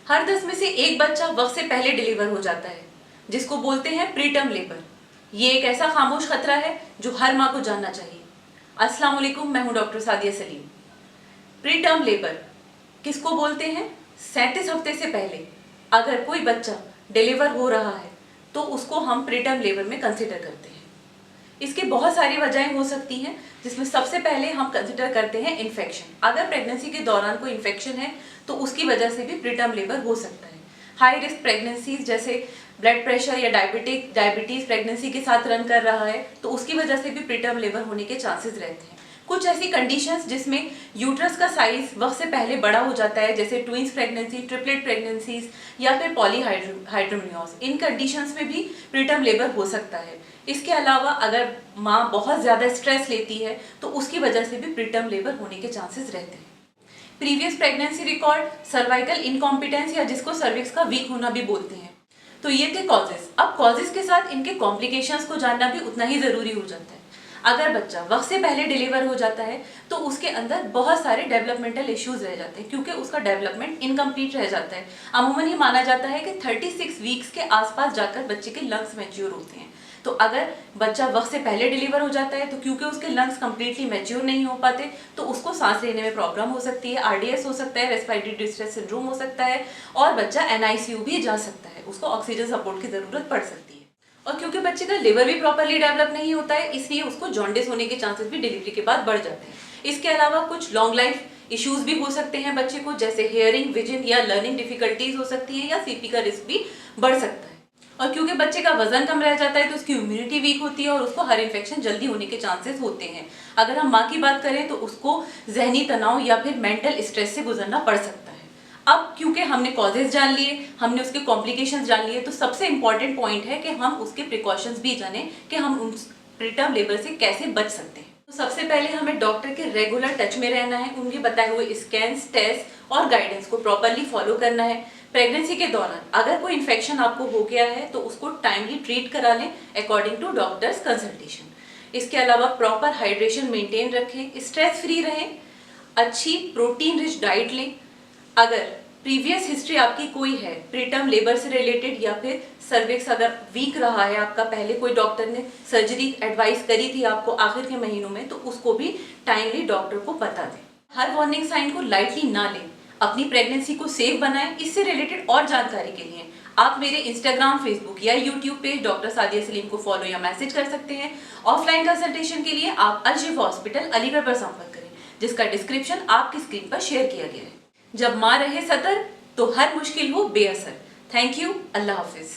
हर 10 में से एक बच्चा वक्त से पहले डिलीवर हो जाता है, जिसको बोलते हैं प्रीटर्म लेबर। ये एक ऐसा खामोश खतरा है जो हर माँ को जानना चाहिए। अस्सलाम वालेकुम, मैं हूँ doctor Sadia Salim. Preterm labour किसको बोलते हैं? 37 हफ्ते से पहले अगर कोई बच्चा डिलीवर हो रहा है तो उसको हम प्रीटर्म लेबर में कंसिडर करते हैं। इसकी बहुत सारी वजहें हो सकती हैं, जिसमें सबसे पहले हम कंसिडर करते हैं इन्फेक्शन। अगर प्रेगनेंसी के दौरान कोई इन्फेक्शन है तो उसकी वजह से भी प्रीटर्म लेबर हो सकता है। हाई रिस्क प्रेगनेंसीज जैसे ब्लड प्रेशर या डायबिटीज प्रेगनेंसी के साथ रन कर रहा है तो उसकी वजह से भी प्रीटर्म लेबर होने के चांसेस रहते हैं। कुछ ऐसी कंडीशंस जिसमें यूट्रस का साइज वक्त से पहले बड़ा हो जाता है, जैसे ट्विंस प्रेगनेंसी, ट्रिपलेट प्रेगनेंसीज या फिर पॉलीहाइड्रोमियोस, इन कंडीशंस में भी प्रीटर्म लेबर हो सकता है। इसके अलावा अगर माँ बहुत ज़्यादा स्ट्रेस लेती है तो उसकी वजह से भी प्रीटर्म लेबर होने के चांसेस रहते हैं। Previous pregnancy record, cervical incompetence या जिसको सर्विक्स का वीक होना भी बोलते हैं। तो ये थे कॉजेज। अब कॉजेज के साथ इनके कॉम्प्लिकेशंस को जानना भी उतना ही ज़रूरी हो जाता है। अगर बच्चा वक्त से पहले डिलीवर हो जाता है तो उसके अंदर बहुत सारे डेवलपमेंटल इश्यूज रह जाते हैं, क्योंकि उसका डेवलपमेंट इनकम्प्लीट रह जाता है। अमूमन ये माना जाता है कि 36 वीक्स के आसपास जाकर बच्चे के लंग्स मैच्योर होते हैं। तो अगर बच्चा वक्त से पहले डिलीवर हो जाता है तो क्योंकि उसके लंग्स कंप्लीटली मैच्योर नहीं हो पाते तो उसको सांस लेने में प्रॉब्लम हो सकती है, आरडीएस हो सकता है, रेस्पिरेटरी डिस्ट्रेस सिंड्रोम हो सकता है और बच्चा एनआईसीयू भी जा सकता है, उसको ऑक्सीजन सपोर्ट की जरूरत पड़ सकती है। और क्योंकि बच्चे का लिवर भी प्रॉपरली डेवलप नहीं होता है, इसलिए उसको जॉन्डिस होने के चांसेस भी डिलीवरी के बाद बढ़ जाते हैं। इसके अलावा कुछ लॉन्ग लाइफ इश्यूज भी हो सकते हैं बच्चे को, जैसे हियरिंग, विजन या लर्निंग डिफिकल्टीज हो सकती है या सीपी का रिस्क भी बढ़ सकता है। और क्योंकि बच्चे का वजन कम रह जाता है तो उसकी इम्यूनिटी वीक होती है और उसको हर इन्फेक्शन जल्दी होने के चांसेस होते हैं। अगर हम माँ की बात करें तो उसको जहनी तनाव या फिर मेंटल स्ट्रेस से गुजरना पड़ सकता है। अब क्योंकि हमने कॉजेज जान लिए, हमने उसके कॉम्प्लिकेशंस जान लिए, तो सबसे इंपॉर्टेंट पॉइंट है कि हम उसके प्रिकॉशंस भी जानें कि हम उन प्रीटर्म लेबर से कैसे बच सकते हैं। तो सबसे पहले हमें डॉक्टर के रेगुलर टच में रहना है, उनके बताए हुए स्कैन्स, टेस्ट और गाइडेंस को प्रॉपरली फॉलो करना है। प्रेगनेंसी के दौरान अगर कोई इन्फेक्शन आपको हो गया है तो उसको टाइमली ट्रीट करा लें अकॉर्डिंग टू डॉक्टर्स कंसल्टेशन। इसके अलावा प्रॉपर हाइड्रेशन मेंटेन रखें, स्ट्रेस फ्री रहें, अच्छी प्रोटीन रिच डाइट लें। अगर प्रीवियस हिस्ट्री आपकी कोई है प्रीटर्म लेबर से रिलेटेड या फिर सर्विक्स अगर वीक रहा है आपका, पहले कोई डॉक्टर ने सर्जरी एडवाइस करी थी आपको आखिर के महीनों में, तो उसको भी टाइमली डॉक्टर को बता दें। हर वार्निंग साइन को लाइटली ना लें, अपनी प्रेगनेंसी को सेफ बनाएं। इससे रिलेटेड और जानकारी के लिए आप मेरे इंस्टाग्राम, फेसबुक या YouTube page doctor Sadia Salim को फॉलो या मैसेज कर सकते हैं। ऑफलाइन कंसल्टेशन के लिए आप अल शिफा हॉस्पिटल अलीगढ़ पर संपर्क करें, जिसका डिस्क्रिप्शन आपकी स्क्रीन पर शेयर किया गया है। जब माँ रहे सतर्क तो हर मुश्किल हो बेअसर। Thank you. Allah Hafiz.